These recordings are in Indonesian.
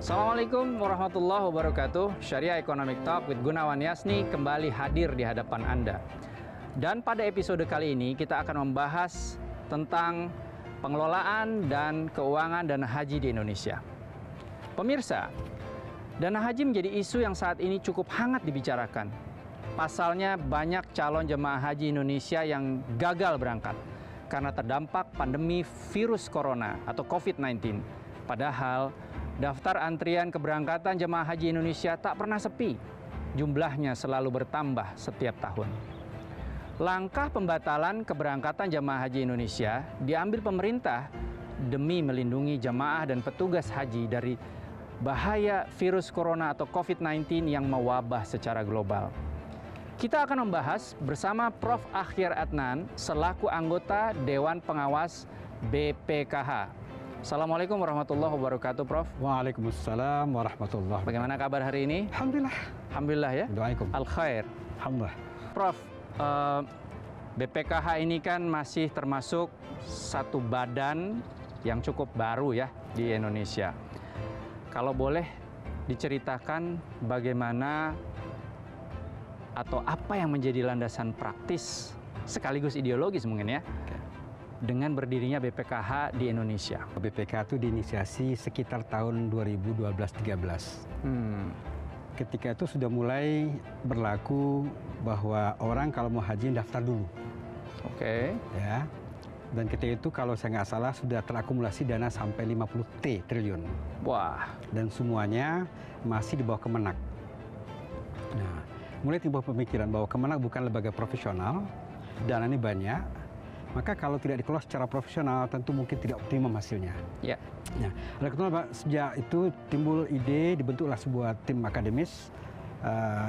Assalamualaikum warahmatullahi wabarakatuh. Syariah Economic Talk with Gunawan Yasni kembali hadir di hadapan Anda. Dan pada episode kali ini kita akan membahas tentang pengelolaan dan keuangan dana haji di Indonesia. Pemirsa, dana haji menjadi isu yang saat ini cukup hangat dibicarakan. Pasalnya banyak calon jemaah haji Indonesia yang gagal berangkat karena terdampak pandemi virus corona atau COVID-19. Padahal daftar antrian keberangkatan jemaah haji Indonesia tak pernah sepi. Jumlahnya selalu bertambah setiap tahun. Langkah pembatalan keberangkatan jemaah haji Indonesia diambil pemerintah demi melindungi jemaah dan petugas haji dari bahaya virus corona atau COVID-19 yang mewabah secara global. Kita akan membahas bersama Prof. Akhyar Adnan selaku anggota Dewan Pengawas BPKH. Assalamualaikum warahmatullahi wabarakatuh, Prof. Waalaikumsalam warahmatullahi wabarakatuh. Bagaimana kabar hari ini? Alhamdulillah. Alhamdulillah ya. Doaikum. Al-khair. Alhamdulillah. Prof, BPKH ini kan masih termasuk satu badan yang cukup baru ya di Indonesia. Kalau boleh diceritakan bagaimana atau apa yang menjadi landasan praktis sekaligus ideologis mungkin ya dengan berdirinya BPKH di Indonesia. BPKH itu diinisiasi sekitar tahun 2012-13. Ketika itu sudah mulai berlaku bahwa orang kalau mau haji daftar dulu. Oke. Ya. Dan ketika itu kalau saya nggak salah sudah terakumulasi dana sampai 50 triliun. Wah. Dan semuanya masih di bawah Kemenak. Nah, mulai timbul pemikiran bahwa Kemenak bukan lembaga profesional, dana ini banyak. Maka kalau tidak dikelola secara profesional tentu mungkin tidak optimum hasilnya. Ya. Nah, oleh karena sejak itu timbul ide dibentuklah sebuah tim akademis,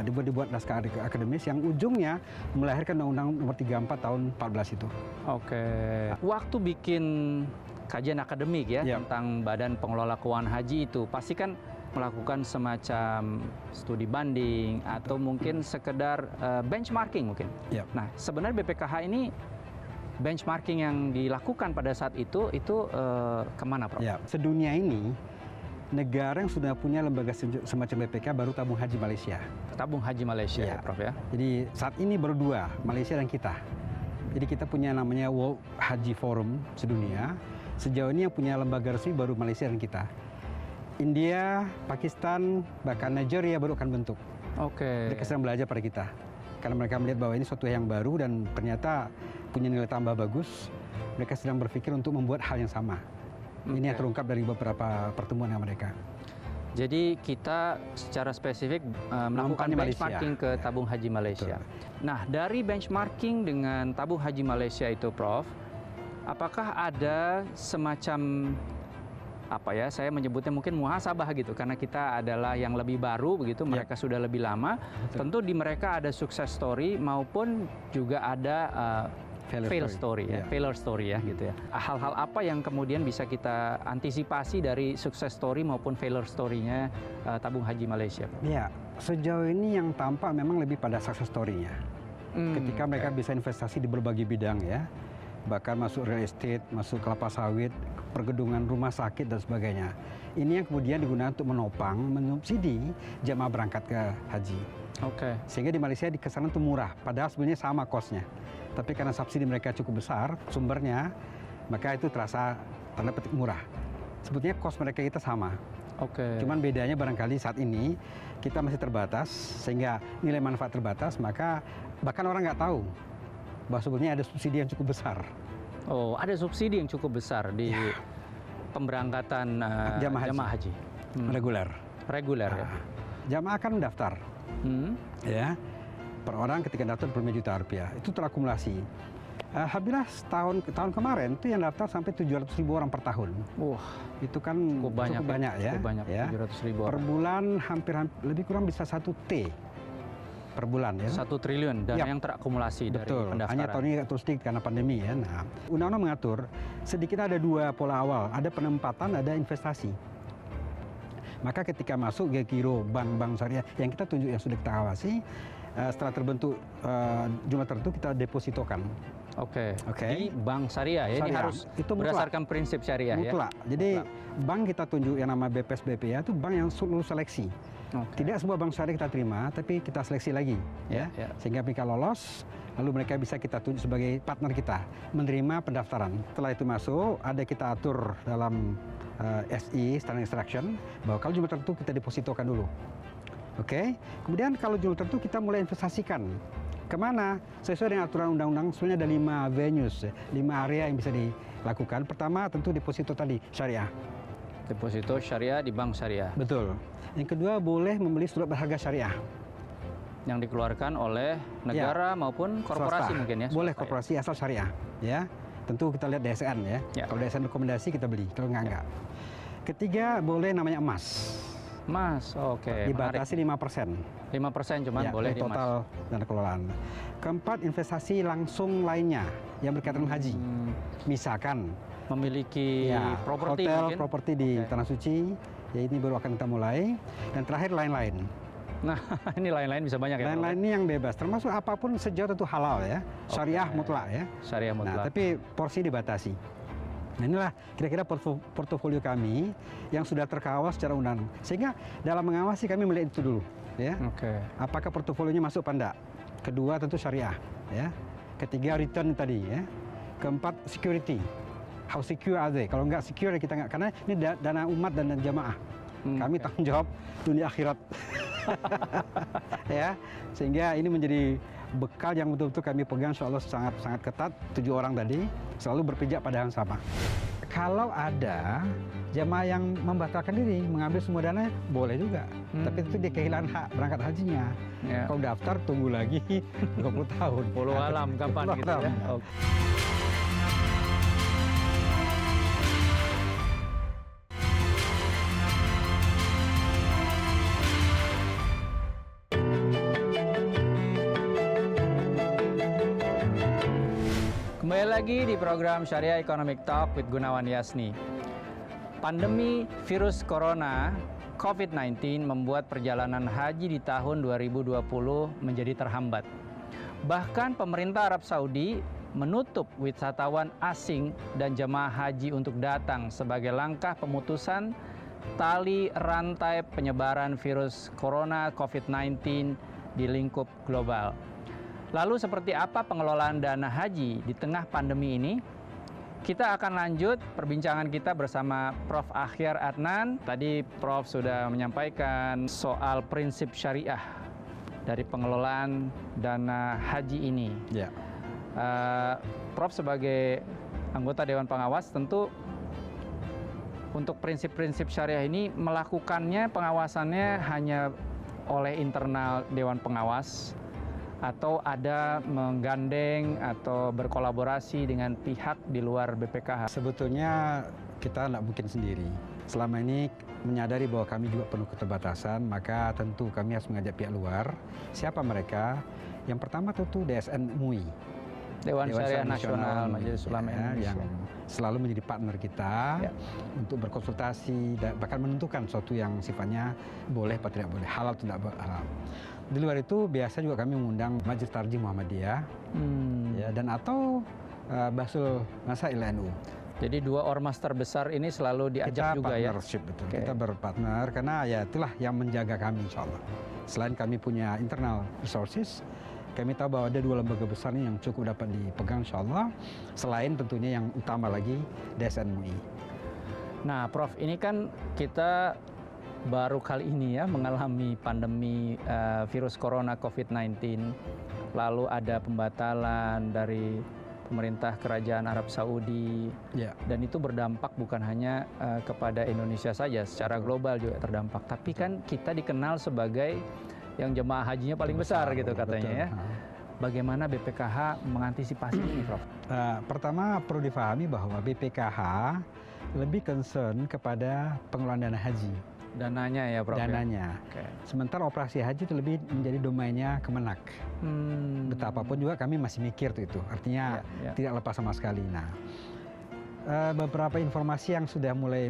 dibuat naskah akademis yang ujungnya melahirkan Undang-Undang Nomor 34 tahun 14 itu. Oke. Waktu bikin kajian akademik ya tentang Badan Pengelola Keuangan Haji itu pasti kan melakukan semacam studi banding atau mungkin sekedar benchmarking mungkin. Ya. Nah, sebenarnya BPKH ini benchmarking yang dilakukan pada saat itu kemana, Prof? Ya, sedunia ini negara yang sudah punya lembaga semacam BPK baru Tabung Haji Malaysia. Tabung Haji Malaysia ya, Prof ya. Jadi saat ini baru dua, Malaysia dan kita. Jadi kita punya namanya World Haji Forum sedunia. Sejauh ini yang punya lembaga resmi baru Malaysia dan kita. India, Pakistan, bahkan Nigeria baru akan bentuk. Oke. Mereka sedang belajar pada kita. Karena mereka melihat bahwa ini suatu yang baru dan ternyata punya nilai tambah bagus, mereka sedang berpikir untuk membuat hal yang sama. Ini yang terungkap dari beberapa pertemuan dengan mereka. Jadi kita secara spesifik melakukan benchmarking ke Tabung Haji Malaysia. Betul. Nah, dari benchmarking dengan Tabung Haji Malaysia itu, Prof, apakah ada semacam saya menyebutnya mungkin muhasabah gitu, karena kita adalah yang lebih baru begitu, mereka sudah lebih lama. Betul. Tentu di mereka ada success story maupun juga ada failure story ya gitu ya. Hal-hal apa yang kemudian bisa kita antisipasi dari success story maupun failure story-nya Tabung Haji Malaysia? Ya, sejauh ini yang tampak memang lebih pada success story-nya. Ketika mereka bisa investasi di berbagai bidang ya, bahkan masuk real estate, masuk kelapa sawit, pergedungan rumah sakit dan sebagainya. Ini yang kemudian digunakan untuk menopang, mensubsidi jamaah berangkat ke haji. Oke. Sehingga di Malaysia dikesan itu murah, padahal sebenarnya sama kosnya. Tapi karena subsidi mereka cukup besar, sumbernya, maka itu terasa tanda petik murah. Sebetulnya kos mereka kita sama. Oke. Cuman bedanya barangkali saat ini kita masih terbatas, sehingga nilai manfaat terbatas, maka bahkan orang nggak tahu bahwa sebetulnya ada subsidi yang cukup besar. Oh, ada subsidi yang cukup besar di pemberangkatan jamaah haji. Reguler ya. Jamaah akan mendaftar. Ya. Per orang ketika daftar per juta rupiah. Itu terakumulasi. Alhamdulillah tahun kemarin itu yang daftar sampai 700.000 orang per tahun. Wah, itu kan cukup banyak ya. Cukup banyak ya. 700.000 orang. Per bulan hampir lebih kurang bisa 1 T per bulan ya. 1 triliun dana yang terakumulasi dari pendaftaran. Hanya tahun ini terus sedikit karena pandemi ya. Nah, undang-undang mengatur sedikit ada dua pola awal, ada penempatan, ada investasi. Maka ketika masuk ke giro bank-bank syariah yang kita tunjuk yang sudah kita awasi, setelah terbentuk jumlah tertentu kita depositokan. Oke. Oke. Jadi bank syariah ya, ini Syariah. harus Itu mutlak. berdasarkan prinsip syariah ya. Mutlak. Jadi bank kita tunjuk yang nama BPS BPA itu bank yang lulus seleksi. Oke. Tidak semua bank syariah kita terima, tapi kita seleksi lagi, ya. Sehingga mereka lolos, lalu mereka bisa kita tunjuk sebagai partner kita, menerima pendaftaran. Setelah itu masuk, ada kita atur dalam SI, Standard Instruction, bahwa kalau jumlah tertentu kita depositokan dulu. Oke. Kemudian kalau jumlah tertentu kita mulai investasikan. Kemana? Sesuai dengan aturan undang-undang, sebenarnya ada 5 venues, 5 area yang bisa dilakukan. Pertama tentu deposito tadi, syariah. Deposito syariah di bank syariah. Betul. Yang kedua boleh membeli surat berharga syariah. Yang dikeluarkan oleh negara maupun korporasi Swasta. mungkin ya? Boleh swasta korporasi asal syariah. Ya. Tentu kita lihat DSN ya. Kalau DSN rekomendasi kita beli, kalau enggak. Ketiga boleh namanya emas. Emas, oke. Dibatasi 5%. 5% cuman Ya, boleh dari di emas. total dana kelolaan. Keempat, investasi langsung lainnya yang berkaitan dengan haji. Misalkan Memiliki properti hotel, mungkin. properti di Tanah Suci, ya ini baru akan kita mulai. Dan terakhir lain-lain. Nah, ini lain-lain bisa banyak ya. Lain-lain ini yang bebas, termasuk apapun sejauh itu halal ya. Syariah mutlak ya. Syariah Nah, mutlak. tapi porsi dibatasi. Nah, inilah kira-kira portofolio kami yang sudah terkawal secara undang. Sehingga dalam mengawasi kami melihat itu dulu, ya. Oke. Apakah portofolionya masuk apa enggak? Kedua tentu syariah, ya. Ketiga return tadi, ya. Keempat security. How secure are they? Kalau enggak secure kita enggak, karena ini dana umat dan jamaah. Kami tanggung jawab dunia akhirat. Ya, sehingga ini menjadi bekal yang betul-betul kami pegang, insyaallah sangat ketat. 7 orang tadi selalu berpijak pada yang sama. Kalau ada jamaah yang membatalkan diri, mengambil semua dana, boleh juga. Tapi itu dia kehilangan hak berangkat hajinya. Ya. Kalau daftar tunggu lagi 20 tahun. Puluh alam kapan gitu ya. Oke. Kembali lagi di program Syariah Economic Talk with Gunawan Yasni. Pandemi virus corona COVID-19 membuat perjalanan haji di tahun 2020 menjadi terhambat. Bahkan pemerintah Arab Saudi menutup wisatawan asing dan jemaah haji untuk datang sebagai langkah pemutusan tali rantai penyebaran virus corona COVID-19 di lingkup global. Lalu seperti apa pengelolaan dana haji di tengah pandemi ini? Kita akan lanjut perbincangan kita bersama Prof. Akhyar Adnan. Tadi Prof. sudah menyampaikan soal prinsip syariah dari pengelolaan dana haji ini. Ya. Prof. sebagai anggota Dewan Pengawas tentu untuk prinsip-prinsip syariah ini melakukannya pengawasannya hanya oleh internal Dewan Pengawas atau ada menggandeng atau berkolaborasi dengan pihak di luar BPKH? Sebetulnya kita tidak mungkin sendiri. Selama ini menyadari bahwa kami juga penuh keterbatasan, maka tentu kami harus mengajak pihak luar. Siapa mereka? Yang pertama tentu DSN MUI. Dewan Syariah Nasional Majelis Ulama Indonesia. Yang selalu menjadi partner kita untuk berkonsultasi dan bahkan menentukan sesuatu yang sifatnya boleh atau tidak boleh, halal atau tidak halal. Di luar itu biasa juga kami mengundang Majelis Tarjih Muhammadiyah ya, dan atau Basul Masail NU. Jadi dua ormas terbesar ini selalu diajak kita juga ya? Betul. Kita berpartner karena ya itulah yang menjaga kami insyaallah. Selain kami punya internal resources, kami tahu bahwa ada dua lembaga besar ini yang cukup dapat dipegang insyaallah. Selain tentunya yang utama lagi DSN MUI. Nah Prof, ini kan kita baru kali ini ya mengalami pandemi virus corona COVID-19. Lalu ada pembatalan dari pemerintah kerajaan Arab Saudi. Dan itu berdampak bukan hanya kepada Indonesia saja, secara global juga terdampak. Tapi kan kita dikenal sebagai yang jemaah hajinya paling besar gitu katanya ya. Bagaimana BPKH mengantisipasi ini, Prof? Pertama perlu difahami bahwa BPKH lebih concern kepada pengelolaan dana haji. Dananya ya, Prof? Dananya. Sementara operasi haji itu lebih menjadi domainnya Kemenak. Betapapun juga kami masih mikir itu. Artinya tidak lepas sama sekali. Nah, beberapa informasi yang sudah mulai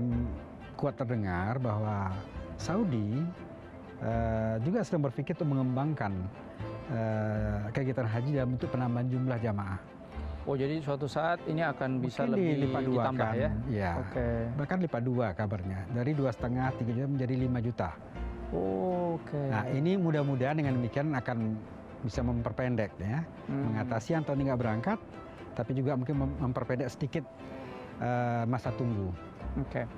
kuat terdengar bahwa Saudi juga sedang berpikir untuk mengembangkan kegiatan haji dalam bentuk penambahan jumlah jamaah. Oh, jadi suatu saat ini akan bisa Mungkin lebih dilipat dua ditambah kan, ya? ya. Oke. Bahkan lipat dua kabarnya, dari 2,5 3 juta menjadi 5 juta. Oke. Nah, ini mudah-mudahan dengan demikian akan bisa memperpendek ya, mengatasi yang tahun ini nggak berangkat, tapi juga mungkin memperpendek sedikit masa tunggu. Oke.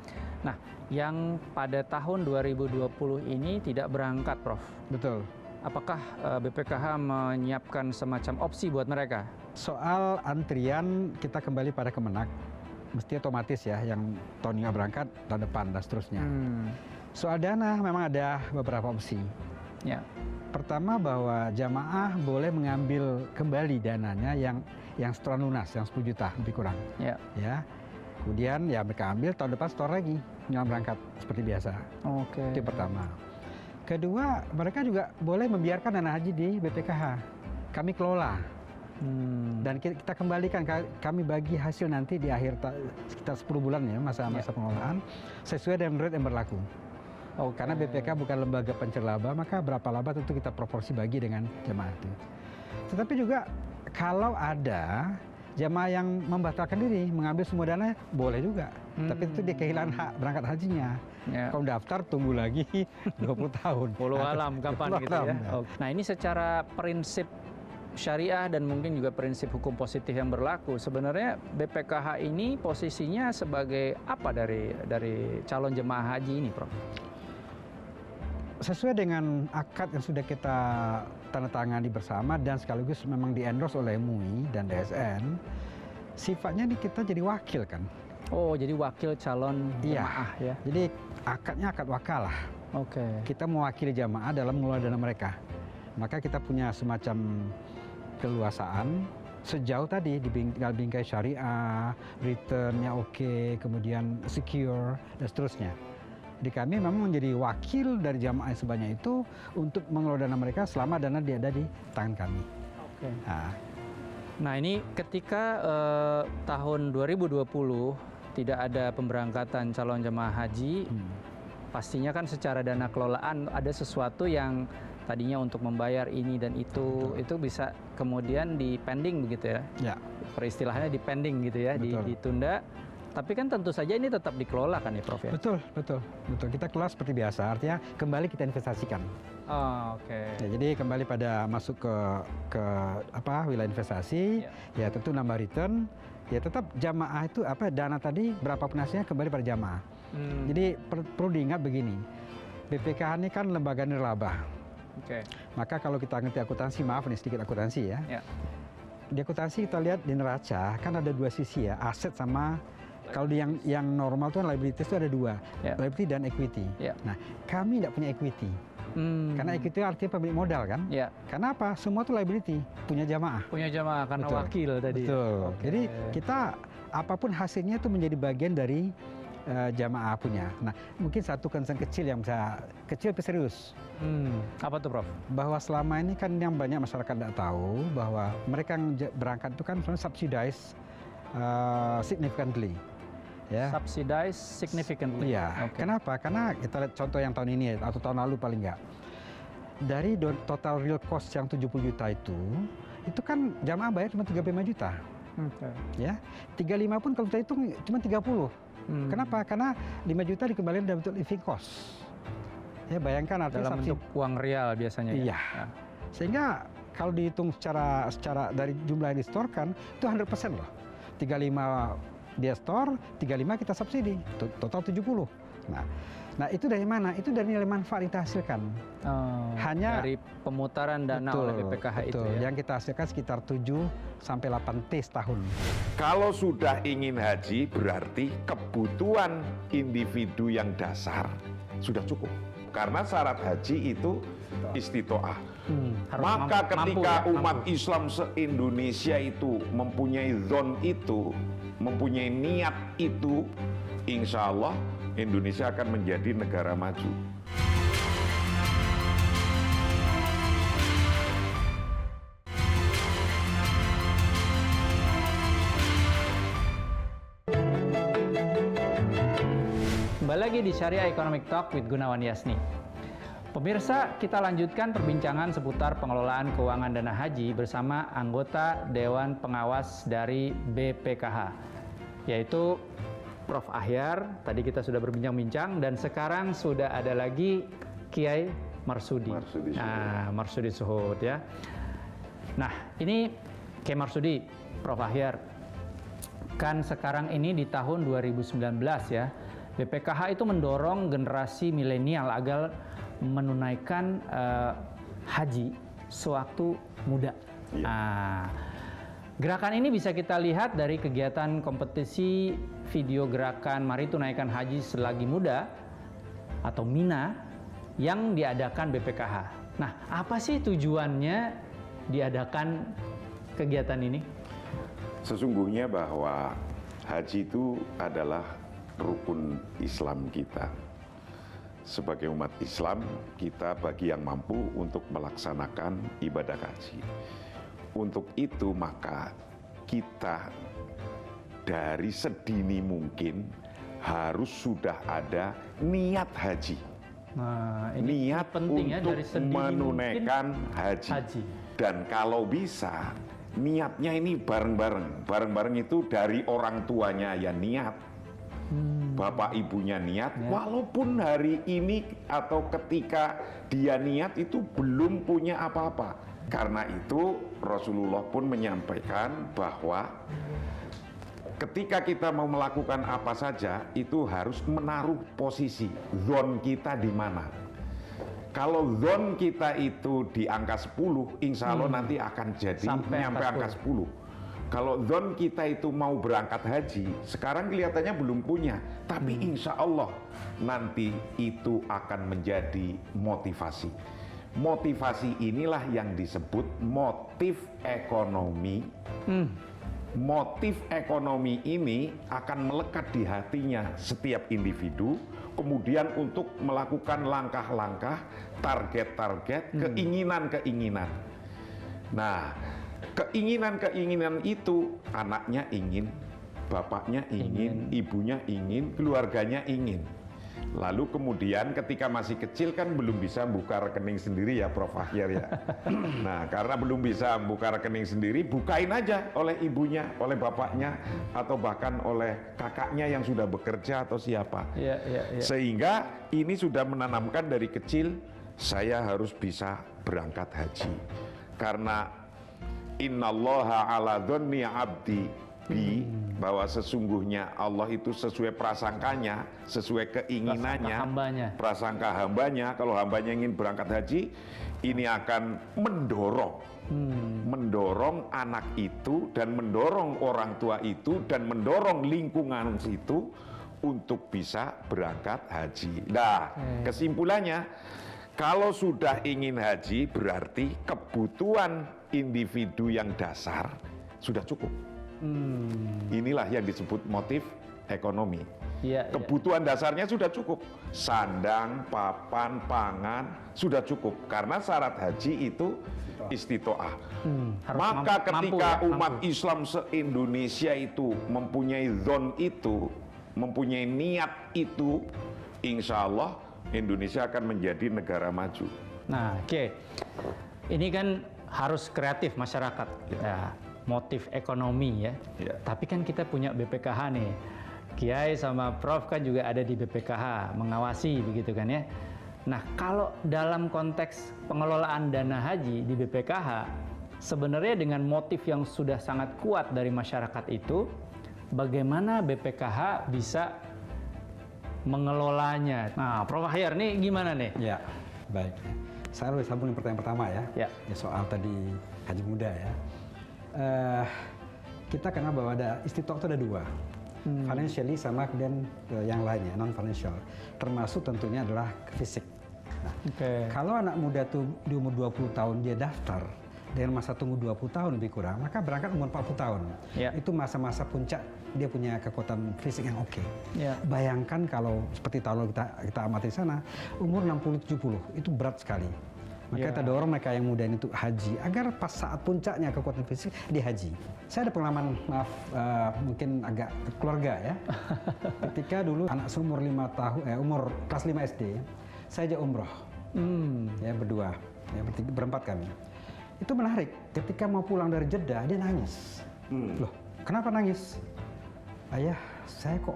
Nah, yang pada tahun 2020 ini tidak berangkat, Prof. Betul. Apakah BPKH menyiapkan semacam opsi buat mereka? Soal antrian kita kembali pada Kemenak, mesti otomatis ya, yang tahun ini nggak berangkat tahun depan dan seterusnya. Soal dana memang ada beberapa opsi. Ya. Pertama bahwa jamaah boleh mengambil kembali dananya yang setelah lunas, yang 10 juta lebih kurang. Ya. Ya. Kemudian ya mereka ambil tahun depan store lagi, jangan berangkat seperti biasa. Oke. Itu yang pertama. Kedua, mereka juga boleh membiarkan dana haji di BPKH. Kami kelola. Dan kita kembalikan, kami bagi hasil nanti di akhir sekitar 10 bulan ya masa-masa pengelolaan sesuai dengan rate yang berlaku. Karena BPK bukan lembaga pencer laba, maka berapa laba tentu kita proporsi bagi dengan jemaah itu. Tetapi juga kalau ada jemaah yang membatalkan diri, mengambil semua dana, boleh juga. Tapi itu dia kehilangan hak berangkat hajinya. Ya. Kalau daftar tunggu lagi 20 tahun. Walau alam kapan gitu ya. Nah, ini secara prinsip syariah dan mungkin juga prinsip hukum positif yang berlaku, sebenarnya BPKH ini posisinya sebagai apa dari calon jemaah haji ini, Prof? Sesuai dengan akad yang sudah kita tanda tangani bersama dan sekaligus memang di-endorse oleh MUI dan DSN, sifatnya ini kita jadi wakil kan. Oh, jadi wakil calon jemaah ya. Jadi akadnya akad wakalah. Oke. Kita mewakili jamaah dalam mengelola dana mereka. Maka kita punya semacam keluasaan sejauh tadi di bingkai syariah, returnnya oke, kemudian secure dan seterusnya. Jadi kami memang menjadi wakil dari jamaah yang sebanyak itu untuk mengelola dana mereka selama dana dia ada di tangan kami. Oke. Nah, ini ketika tahun 2020 tidak ada pemberangkatan calon jemaah haji, pastinya kan secara dana kelolaan ada sesuatu yang tadinya untuk membayar ini dan itu bisa kemudian dipending begitu ya? Ya. Peristilahannya dipending gitu ya, ditunda. Tapi kan tentu saja ini tetap dikelola kan ya, Prof ya? Betul. Kita kelola seperti biasa, artinya kembali kita investasikan. Oh, oke. Ya, jadi kembali pada masuk ke wilayah investasi, ya tentu nambah return, ya tetap jamaah itu dana tadi berapapun hasilnya kembali pada jamaah. Jadi perlu diingat begini, BPKH ini kan lembaga nirlaba. Oke. Maka kalau kita ngerti akuntansi, maaf nih sedikit akuntansi ya. Di akuntansi kita lihat di neraca kan ada dua sisi ya, aset sama kalau yang normal itu liabilities itu ada dua, liability dan equity. Nah, kami tidak punya equity. Karena equity artinya pemilik modal kan. Karena apa? Semua itu liability, punya jamaah. Punya jamaah karena wakil tadi. Betul. Jadi kita apapun hasilnya itu menjadi bagian dari jamaah punya. Nah, mungkin satu concern kecil yang bisa kecil tapi serius. Apa tuh, Prof? Bahwa selama ini kan yang banyak masyarakat tidak tahu bahwa mereka yang berangkat itu kan sebenarnya subsidized significantly. Ya. Subsidize significantly. Iya. Kenapa? Karena kita lihat contoh yang tahun ini atau tahun lalu paling nggak. Dari total real cost yang 70 juta itu kan jamaah bayar cuma 35 juta. Ya. 35 pun kalau kita hitung cuma 30. Kenapa? Karena 5 juta dikembalikan dalam bentuk living cost. Ya, bayangkan artinya dalam bentuk uang real biasanya. Iya. Sehingga kalau dihitung secara dari jumlah yang distorkan itu 100% loh. 35 dia store, 35 kita subsidi, total 70. Nah itu dari mana? Itu dari nilai manfaat yang kita hasilkan. Hanya dari pemutaran dana oleh BPKH itu ya. Yang kita hasilkan sekitar 7-8 T setahun. Kalau sudah ingin haji berarti kebutuhan individu yang dasar sudah cukup. Karena syarat haji itu istitoah. Maka ketika umat Islam se-Indonesia itu mempunyai zon itu, mempunyai niat itu, insya Allah Indonesia akan menjadi negara maju. Kembali lagi di Syariah Economic Talk with Gunawan Yasni. Pemirsa, kita lanjutkan perbincangan seputar pengelolaan keuangan dana haji bersama anggota Dewan Pengawas dari BPKH, yaitu Prof. Ahyar. Tadi kita sudah berbincang-bincang dan sekarang sudah ada lagi Kiai Marsudi. Marsudi Suhud ya. Nah, ini Kiai Marsudi, Prof. Ahyar. Kan sekarang ini di tahun 2019 ya, BPKH itu mendorong generasi milenial agar menunaikan haji sewaktu muda. Gerakan ini bisa kita lihat dari kegiatan kompetisi video gerakan Mari Tunaikan Haji Selagi Muda atau MINA yang diadakan BPKH. Nah, apa sih tujuannya diadakan kegiatan ini? Sesungguhnya bahwa haji itu adalah rukun Islam kita. Sebagai umat Islam, kita bagi yang mampu untuk melaksanakan ibadah haji. Untuk itu maka kita dari sedini mungkin harus sudah ada niat haji. Nah, ini niat penting ya, untuk dari sedini menunaikan haji. Dan kalau bisa, niatnya ini bareng-bareng. Bareng-bareng itu dari orang tuanya ya niat. Bapak ibunya niat, walaupun hari ini atau ketika dia niat itu belum punya apa-apa. Karena itu Rasulullah pun menyampaikan bahwa ketika kita mau melakukan apa saja itu harus menaruh posisi zon kita di mana. Kalau zon kita itu di angka 10, insya Allah nanti akan jadi nyampe angka 10. Kalau zon kita itu mau berangkat haji, sekarang kelihatannya belum punya, tapi insya Allah nanti itu akan menjadi motivasi. Motivasi inilah yang disebut motif ekonomi. Motif ekonomi ini akan melekat di hatinya setiap individu, kemudian untuk melakukan langkah-langkah, target-target, keinginan-keinginan. Nah, keinginan-keinginan itu anaknya ingin, bapaknya ingin, ibunya ingin, keluarganya ingin. Lalu kemudian ketika masih kecil kan belum bisa buka rekening sendiri ya Prof. Ahyar ya. Nah, karena belum bisa buka rekening sendiri, bukain aja oleh ibunya, oleh bapaknya, atau bahkan oleh kakaknya yang sudah bekerja atau siapa. Sehingga ini sudah menanamkan dari kecil, saya harus bisa berangkat haji. Karena innallaha ala dhonni abdi bi, bahwa sesungguhnya Allah itu sesuai prasangkanya, sesuai keinginannya, prasangka hambanya. Kalau hambanya ingin berangkat haji, ini akan mendorong anak itu dan mendorong orang tua itu dan mendorong lingkungan itu untuk bisa berangkat haji. Nah, kesimpulannya, kalau sudah ingin haji berarti kebutuhan individu yang dasar sudah cukup. Inilah yang disebut motif ekonomi. Kebutuhan dasarnya sudah cukup. Sandang, papan, pangan sudah cukup. Karena syarat haji itu istitoah. Maka ketika umat Islam se-Indonesia itu mempunyai zon itu, mempunyai niat itu, insya Allah Indonesia akan menjadi negara maju. Nah, ini kan harus kreatif masyarakat. Motif ekonomi ya. Tapi kan kita punya BPKH nih. Kiai sama Prof kan juga ada di BPKH, mengawasi begitu kan ya. Nah, kalau dalam konteks pengelolaan dana haji di BPKH, sebenarnya dengan motif yang sudah sangat kuat dari masyarakat itu, bagaimana BPKH bisa mengelolanya? Nah, Prof Ahyar nih gimana nih? Ya, baik. Saya harus sambung yang pertanyaan pertama ya. Soal tadi haji muda ya. Kita kenal bahwa ada istitoah itu ada dua, financially sama dan yang lainnya non financial, termasuk tentunya adalah fisik. Nah, kalau anak muda tuh di umur 20 tahun dia daftar dengan masa tunggu 20 tahun lebih kurang, maka berangkat umur 40 tahun. Itu masa-masa puncak dia punya kekuatan fisik yang oke. Bayangkan kalau seperti tahun kita amati sana, umur 60-70 itu berat sekali. Maka kita dorong mereka yang muda itu haji agar pas saat puncaknya kekuatan fisik di haji. Saya ada pengalaman, maaf mungkin agak keluarga ya. Ketika dulu anak seumur 5 tahun, umur kelas 5 SD, saya ajak umroh. Ya berdua, ya berempat kami. Itu menarik. Ketika mau pulang dari Jeddah, dia nangis. Loh, kenapa nangis? Ayah, saya kok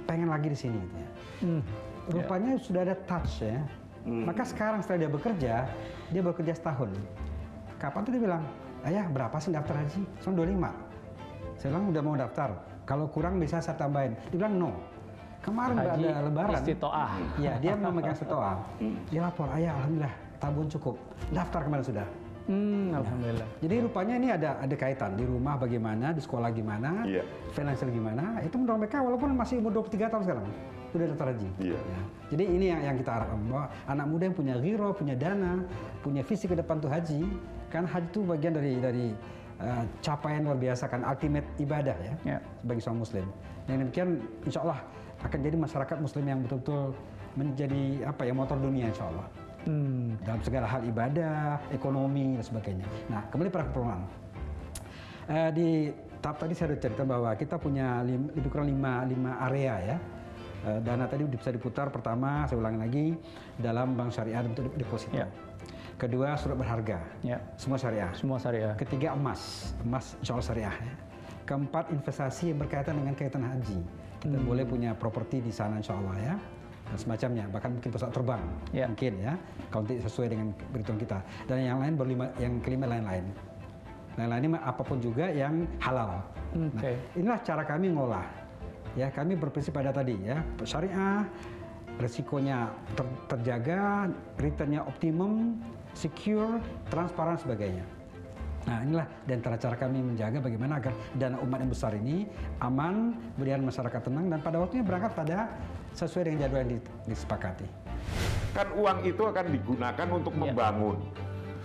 pengen lagi di sini. Gitu ya. Rupanya sudah ada touch ya. Maka sekarang setelah dia bekerja setahun. Kapan tuh dia bilang, ayah berapa sih daftar haji? Soalnya 25. Saya bilang udah mau daftar. Kalau kurang bisa saya tambahin. Dia bilang no. Kemarin udah ada lebaran. Istitoah. Ya, dia memegang istitoah. Dia lapor, ayah alhamdulillah tabungan cukup. Daftar kemarin sudah. Alhamdulillah. Jadi rupanya ini ada kaitan di rumah bagaimana, di sekolah gimana, finansial gimana. Itu mendorong mereka walaupun masih umur 23 tahun sekarang sudah daftar haji. Ya. Jadi ini yang kita harapkan bahwa anak muda yang punya ghiro, punya dana, punya visi ke depan tuh haji. Kan haji itu bagian dari capaian luar biasa kan, ultimate ibadah ya sebagai seorang muslim. Yang demikian insya Allah akan jadi masyarakat muslim yang betul-betul menjadi motor dunia insya Allah. Dalam segala hal ibadah, ekonomi dan sebagainya. Nah, kembali pada keperluan. Di tahap tadi saya sudah cerita bahwa kita punya lebih kurang 5 area ya. Dana tadi bisa diputar pertama, saya ulangi lagi, dalam bank syariah bentuk deposito. Kedua, surat berharga. Semua syariah. Semua syariah. Ketiga, emas insya Allah syariah. Ya. Keempat, investasi yang berkaitan dengan kaitan haji. Kita boleh punya properti di sana insya Allah ya. Dan semacamnya, bahkan mungkin pesawat terbang, mungkin ya, kalau tidak sesuai dengan perhitungan kita. Dan yang lain yang kelima lain-lain. Lain-lain ini apapun juga yang halal. Nah, inilah cara kami ngolah. Ya, kami berprinsip pada tadi ya, syariah, resikonya terjaga, returnnya optimum, secure, transparan sebagainya. Nah, inilah di antara cara kami menjaga bagaimana agar dana umat yang besar ini aman, kemudian masyarakat tenang, dan pada waktunya berangkat pada sesuai dengan jadwal yang disepakati. Kan uang itu akan digunakan untuk membangun.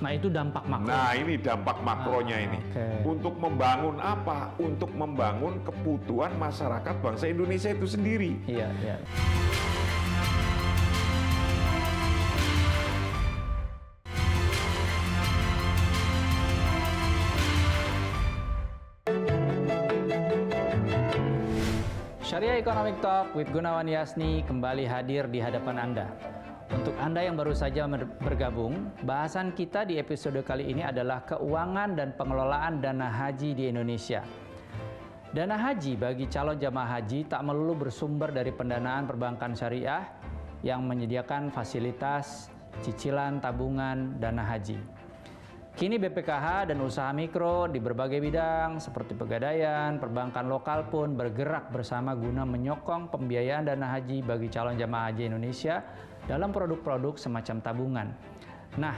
Nah, itu dampak makro. Nah, ini dampak makronya ini. Untuk membangun apa? Untuk membangun kebutuhan masyarakat bangsa Indonesia itu sendiri. Iya. Syariah Economic Talk with Gunawan Yasni kembali hadir di hadapan Anda. Untuk Anda yang baru saja bergabung, bahasan kita di episode kali ini adalah keuangan dan pengelolaan dana haji di Indonesia. Dana haji bagi calon jamaah haji tak melulu bersumber dari pendanaan perbankan syariah yang menyediakan fasilitas, cicilan, tabungan, dana haji. Kini BPKH dan usaha mikro di berbagai bidang seperti pegadaian, perbankan lokal pun bergerak bersama guna menyokong pembiayaan dana haji bagi calon jamaah haji Indonesia dalam produk-produk semacam tabungan. Nah,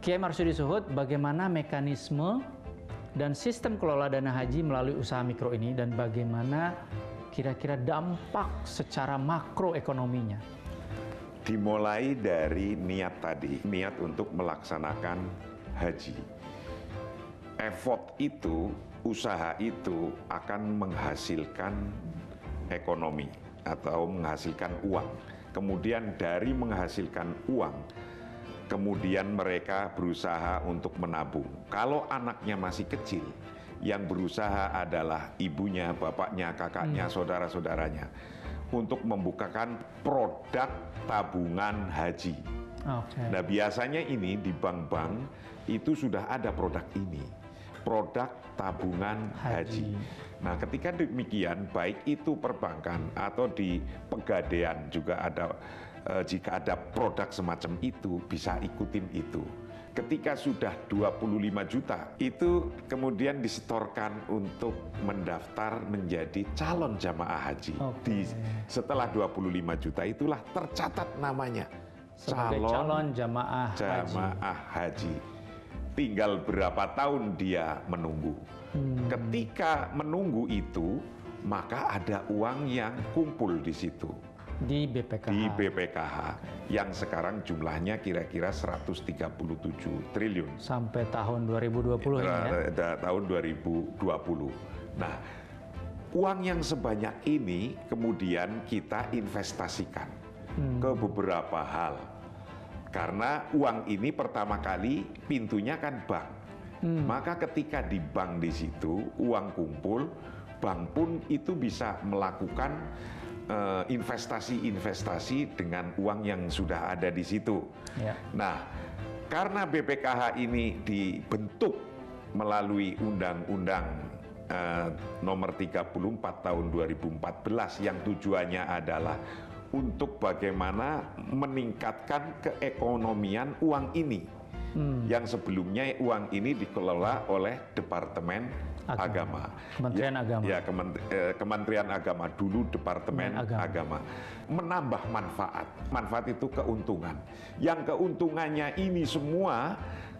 Kiai Marsudi Suhud, bagaimana mekanisme dan sistem kelola dana haji melalui usaha mikro ini dan bagaimana kira-kira dampak secara makroekonominya? Dimulai dari niat tadi, niat untuk melaksanakan haji. Effort itu, usaha itu akan menghasilkan ekonomi atau menghasilkan uang. Kemudian dari menghasilkan uang, kemudian mereka berusaha untuk menabung. Kalau anaknya masih kecil, yang berusaha adalah ibunya, bapaknya, kakaknya, saudara-saudaranya untuk membukakan produk tabungan haji. Nah, biasanya ini di bank-bank itu sudah ada produk ini, produk tabungan haji. Nah, ketika demikian, baik itu perbankan atau di pegadaian juga ada, jika ada produk semacam itu, bisa ikutin itu. Ketika sudah 25 juta, itu kemudian disetorkan untuk mendaftar menjadi calon jamaah haji. Setelah 25 juta itulah tercatat namanya. Calon jamaah haji. Tinggal berapa tahun dia menunggu. Ketika menunggu itu, maka ada uang yang kumpul di situ. Di BPKH. Di BPKH, yang sekarang jumlahnya kira-kira 137 triliun. Sampai tahun 2020 ini ya? Tahun 2020. Nah, uang yang sebanyak ini kemudian kita investasikan ke beberapa hal. Karena uang ini pertama kali pintunya kan bank. Maka ketika di bank di situ uang kumpul, bank pun itu bisa melakukan investasi-investasi dengan uang yang sudah ada di situ. Ya. Nah, karena BPKH ini dibentuk melalui Undang-Undang nomor 34 tahun 2014 yang tujuannya adalah untuk bagaimana meningkatkan keekonomian uang ini. Yang sebelumnya uang ini dikelola oleh Departemen Agama. Kementerian Agama. Ya, Kementerian Agama dulu Departemen Agama. Menambah manfaat. Manfaat itu keuntungan. Yang keuntungannya ini semua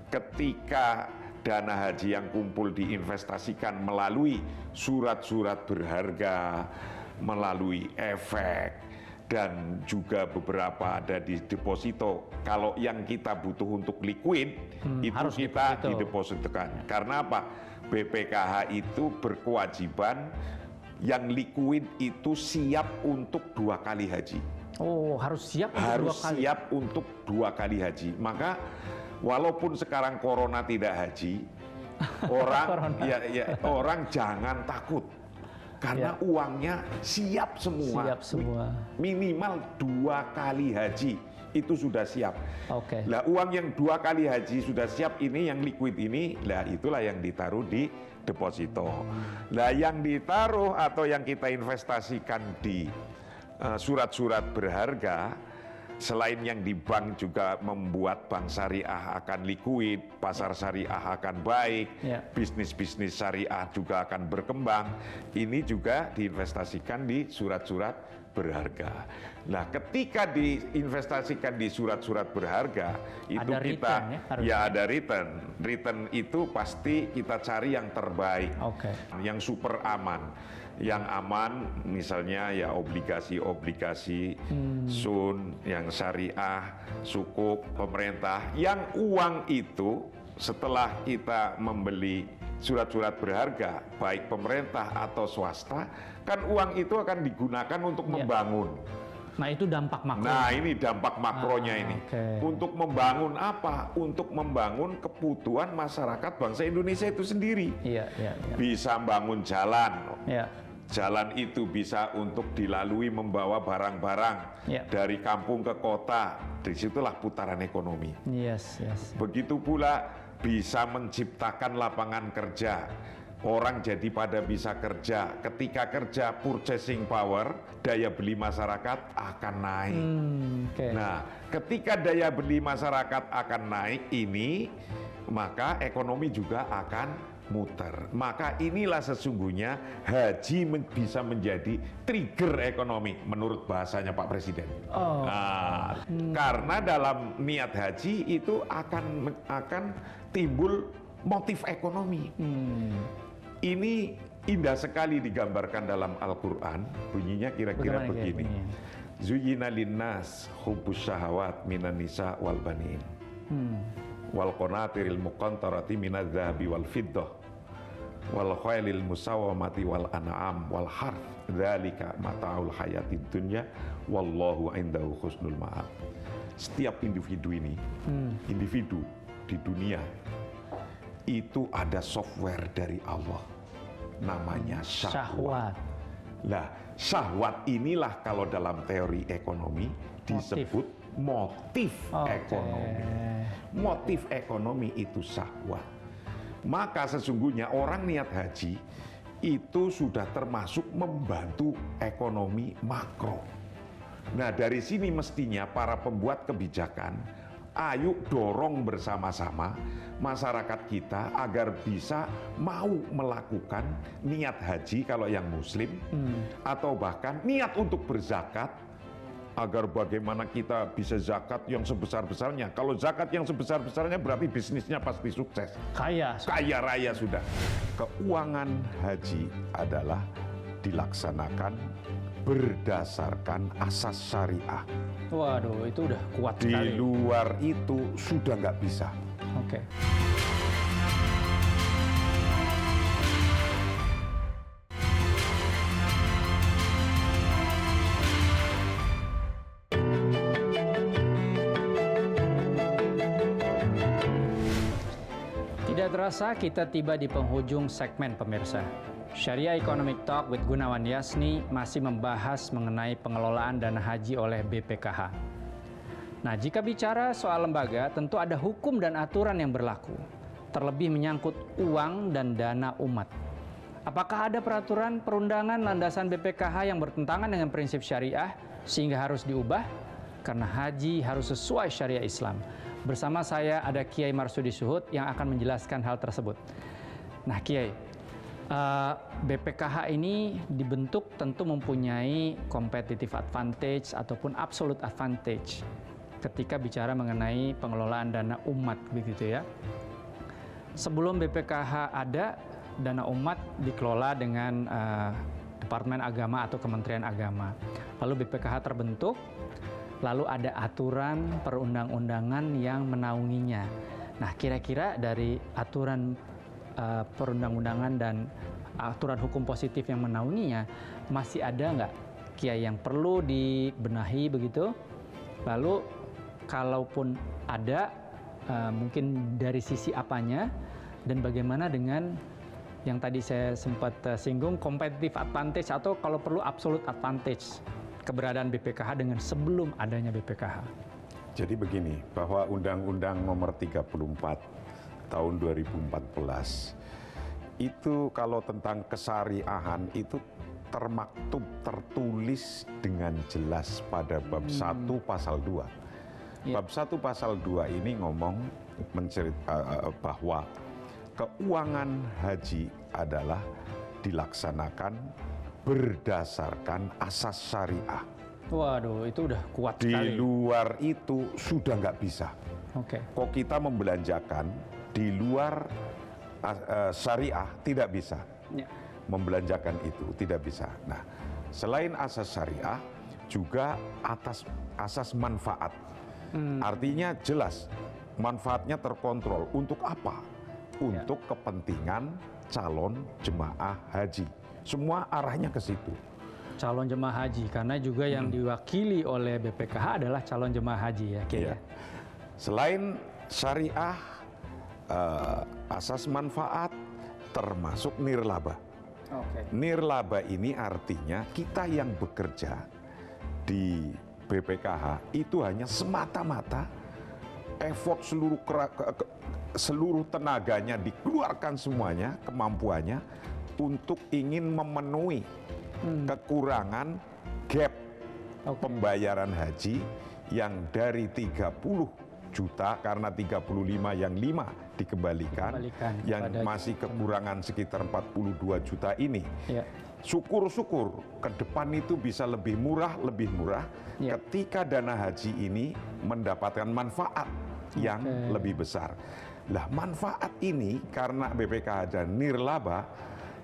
ketika dana haji yang kumpul diinvestasikan melalui surat-surat berharga, melalui efek, dan juga beberapa ada di deposito. Kalau yang kita butuh untuk liquid, itu harus kita deposito. didepositokan. Karena apa? BPKH itu berkewajiban yang liquid itu siap untuk 2 kali haji. Oh, harus siap untuk Harus 2 kali. siap untuk 2 kali haji. Maka walaupun sekarang corona tidak haji, orang jangan takut. Karena uangnya siap semua. Siap semua. Minimal 2 kali haji itu sudah siap. Oke. Lah uang yang 2 kali haji sudah siap ini, yang liquid ini, lah itulah yang ditaruh di deposito. Lah yang ditaruh atau yang kita investasikan di surat-surat berharga, selain yang di bank juga membuat bank syariah akan liquid, pasar syariah akan baik, bisnis-bisnis syariah juga akan berkembang. Ini juga diinvestasikan di surat-surat berharga. Nah, ketika diinvestasikan di surat-surat berharga, itu ada kita return, ada return. Return itu pasti kita cari yang terbaik, yang super aman. Yang aman misalnya ya obligasi-obligasi sun, yang syariah, sukuk, pemerintah. Yang uang itu setelah kita membeli surat-surat berharga, baik pemerintah atau swasta, kan uang itu akan digunakan untuk membangun. Nah, itu dampak makro. Nah, ini dampak makronya ini. Untuk membangun apa? Untuk membangun kebutuhan masyarakat bangsa Indonesia itu sendiri. Bisa bangun jalan. Jalan itu bisa untuk dilalui membawa barang-barang dari kampung ke kota. Disitulah putaran ekonomi. Begitu pula bisa menciptakan lapangan kerja. Orang jadi pada bisa kerja. Ketika kerja, purchasing power, daya beli masyarakat akan naik. Nah, ketika daya beli masyarakat akan naik ini, maka ekonomi juga akan muter. Maka inilah sesungguhnya haji bisa menjadi trigger ekonomi menurut bahasanya Pak Presiden. Karena dalam niat haji itu akan timbul motif ekonomi. Ini indah sekali digambarkan dalam Al-Quran. Bunyinya kira-kira begini. Zuyyina linnas hubbus syahawat minan nisa wal banin. Wal qanatiril muqantarati minadz dzahabi wal fiddah wal khailil musawwamati wal an'am wal harth dzalika mata'ul hayatid dunya wallahu indahu husnul ma'ab. Setiap individu ini, individu di dunia itu ada software dari Allah namanya syahwat. Lah, syahwat inilah kalau dalam teori ekonomi disebut motif ekonomi. Motif ekonomi itu syahwat. Maka sesungguhnya orang niat haji itu sudah termasuk membantu ekonomi makro. Nah, dari sini mestinya para pembuat kebijakan ayo dorong bersama-sama masyarakat kita agar bisa mau melakukan niat haji kalau yang muslim, atau bahkan niat untuk berzakat, agar bagaimana kita bisa zakat yang sebesar-besarnya. Kalau zakat yang sebesar-besarnya berarti bisnisnya pasti sukses. Kaya raya sudah. Keuangan haji adalah dilaksanakan berdasarkan asas syariah. Waduh, itu udah kuat Di sekali. luar itu sudah nggak bisa. Tidak terasa kita tiba di penghujung segmen pemirsa. Syariah Economic Talk with Gunawan Yasni masih membahas mengenai pengelolaan dana haji oleh BPKH. Nah, jika bicara soal lembaga, tentu ada hukum dan aturan yang berlaku, terlebih menyangkut uang dan dana umat. Apakah ada peraturan perundangan landasan BPKH yang bertentangan dengan prinsip syariah sehingga harus diubah? Karena haji harus sesuai syariah Islam. Bersama saya ada Kiai Marsudi Suhud yang akan menjelaskan hal tersebut. Nah, Kiai, BPKH ini dibentuk tentu mempunyai competitive advantage ataupun absolute advantage ketika bicara mengenai pengelolaan dana umat, begitu ya. Sebelum BPKH ada, dana umat dikelola dengan Departemen Agama atau Kementerian Agama. Lalu BPKH terbentuk, lalu ada aturan perundang-undangan yang menaunginya. Nah, kira-kira dari aturan perundang-undangan dan aturan hukum positif yang menaunginya, masih ada nggak, Kiai, yang perlu dibenahi begitu? Lalu kalaupun ada, mungkin dari sisi apanya, dan bagaimana dengan yang tadi saya sempat singgung, competitive advantage atau kalau perlu absolute advantage keberadaan BPKH dengan sebelum adanya BPKH. Jadi begini, bahwa Undang-Undang Nomor 34 tahun 2014 itu kalau tentang kesariahan itu termaktub, tertulis dengan jelas pada bab 1 pasal 2. Bab 1 pasal 2 ini ngomong bahwa keuangan haji adalah dilaksanakan berdasarkan asas syariah. Waduh, itu udah kuat Di sekali. luar itu sudah nggak bisa. Oke. Kok kita membelanjakan di luar syariah tidak bisa. Ya. Membelanjakan itu tidak bisa. Nah, selain asas syariah juga atas asas manfaat. Artinya jelas manfaatnya terkontrol. Untuk apa? Untuk kepentingan calon jemaah haji. Semua arahnya ke situ. Calon jemaah haji, karena juga yang diwakili oleh BPKH adalah calon jemaah haji ya, Kiai. Iya. Selain syariah, asas manfaat termasuk nirlaba. Nirlaba ini artinya kita yang bekerja di BPKH itu hanya semata-mata effort seluruh tenaganya dikeluarkan semuanya, kemampuannya untuk ingin memenuhi kekurangan gap pembayaran haji yang dari 30 juta karena 35 yang 5 dikembalikan yang masih kekurangan sekitar 42 juta ini. Ya. Syukur-syukur ke depan itu bisa lebih murah ketika dana haji ini mendapatkan manfaat yang lebih besar. Lah, manfaat ini karena BPKH dan nirlaba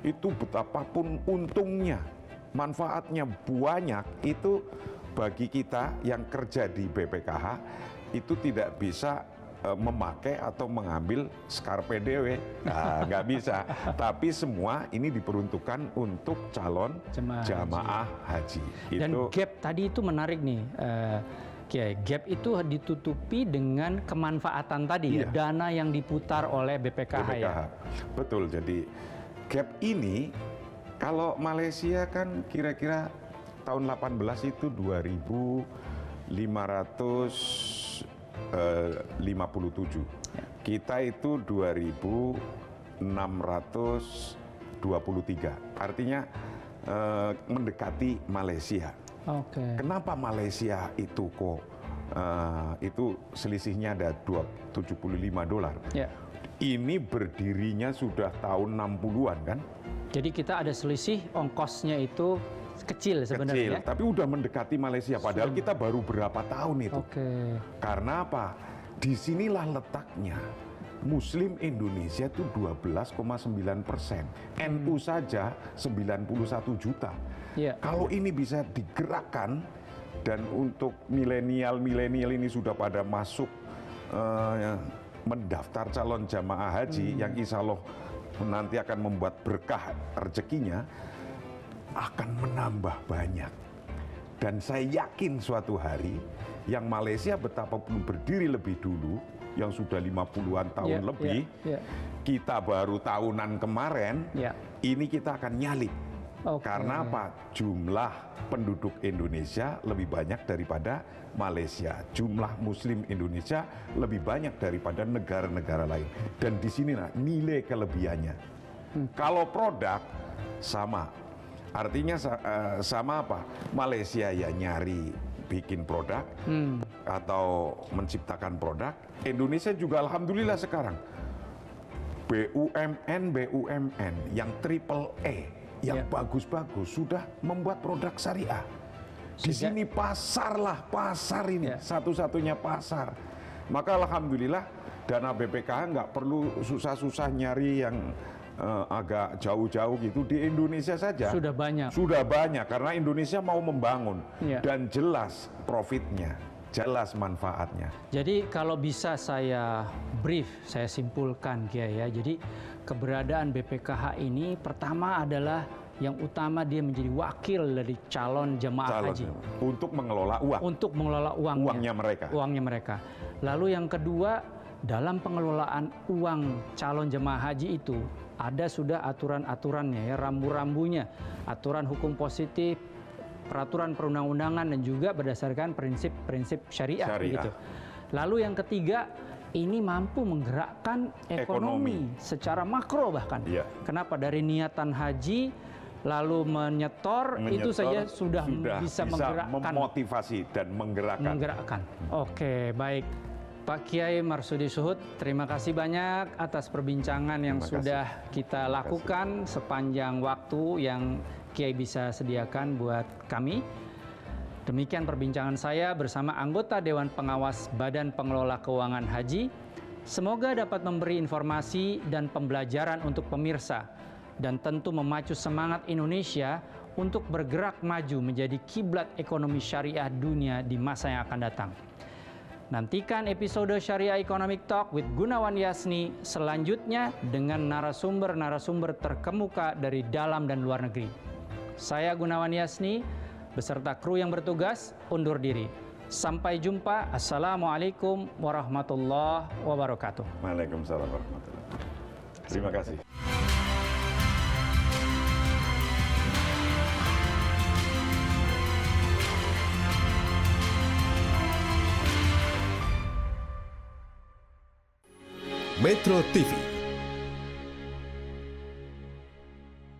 itu betapapun untungnya, manfaatnya banyak, itu bagi kita yang kerja di BPKH itu tidak bisa memakai atau mengambil scarpe dewe, nah, nggak bisa. Tapi semua ini diperuntukkan untuk calon jamaah haji. Dan gap tadi itu menarik nih, Kiai. Gap itu ditutupi dengan kemanfaatan tadi, ya, dana yang diputar oleh BPKH. Ya. Betul. Jadi gap ini kalau Malaysia kan kira-kira tahun 18 itu 2.557. Kita itu 2.623. Artinya mendekati Malaysia. Kenapa Malaysia itu kok itu selisihnya ada $75? Ya. Ini berdirinya sudah tahun 60-an kan? Jadi kita ada selisih ongkosnya itu kecil sebenarnya. Kecil, tapi udah mendekati Malaysia. Padahal kita baru berapa tahun itu. Karena apa? Disinilah letaknya. Muslim Indonesia itu 12,9%. NU saja 91 juta. Ya. Kalau ini bisa digerakkan dan untuk milenial ini sudah pada masuk mendaftar calon jamaah haji yang insya Allah nanti akan membuat berkah rezekinya, akan menambah banyak. Dan saya yakin suatu hari yang Malaysia betapapun berdiri lebih dulu, yang sudah 50-an tahun lebih, kita baru tahunan kemarin, ini kita akan nyalip. Oke. Karena apa? Jumlah penduduk Indonesia lebih banyak daripada Malaysia. Jumlah Muslim Indonesia lebih banyak daripada negara-negara lain. Dan di sinilah nilai kelebihannya. Kalau produk sama, artinya sama apa? Malaysia ya nyari bikin produk atau menciptakan produk. Indonesia juga alhamdulillah sekarang BUMN yang triple E. Yang bagus-bagus sudah membuat produk syariah. Di sini pasar ini satu-satunya pasar. Maka alhamdulillah dana BPKH nggak perlu susah-susah nyari yang agak jauh-jauh gitu. Di Indonesia saja Sudah banyak karena Indonesia mau membangun dan jelas profitnya, jelas manfaatnya. Jadi kalau bisa saya brief, saya simpulkan Kiai ya. Jadi keberadaan BPKH ini pertama adalah yang utama dia menjadi wakil dari calon jemaah haji untuk mengelola uang. Untuk mengelola uangnya mereka. Lalu yang kedua, dalam pengelolaan uang calon jemaah haji itu ada sudah aturan-aturannya ya, rambu-rambunya, aturan hukum positif, peraturan perundang-undangan dan juga berdasarkan prinsip-prinsip syariah. Gitu. Lalu yang ketiga, ini mampu menggerakkan ekonomi secara makro bahkan. Kenapa? Dari niatan haji lalu menyetor itu saja sudah bisa menggerakkan, memotivasi dan menggerakkan. Oke, baik. Pak Kiai Marsudi Suhud, terima kasih banyak atas perbincangan yang sudah kita lakukan sepanjang waktu yang Kiai bisa sediakan buat kami. Demikian perbincangan saya bersama anggota Dewan Pengawas Badan Pengelola Keuangan Haji. Semoga dapat memberi informasi dan pembelajaran untuk pemirsa dan tentu memacu semangat Indonesia untuk bergerak maju menjadi kiblat ekonomi syariah dunia di masa yang akan datang. Nantikan episode Syariah Economic Talk with Gunawan Yasni selanjutnya dengan narasumber-narasumber terkemuka dari dalam dan luar negeri. Saya Gunawan Yasni beserta kru yang bertugas undur diri. Sampai jumpa. Assalamualaikum warahmatullahi wabarakatuh. Waalaikumsalam warahmatullahi wabarakatuh. Terima kasih. Metro TV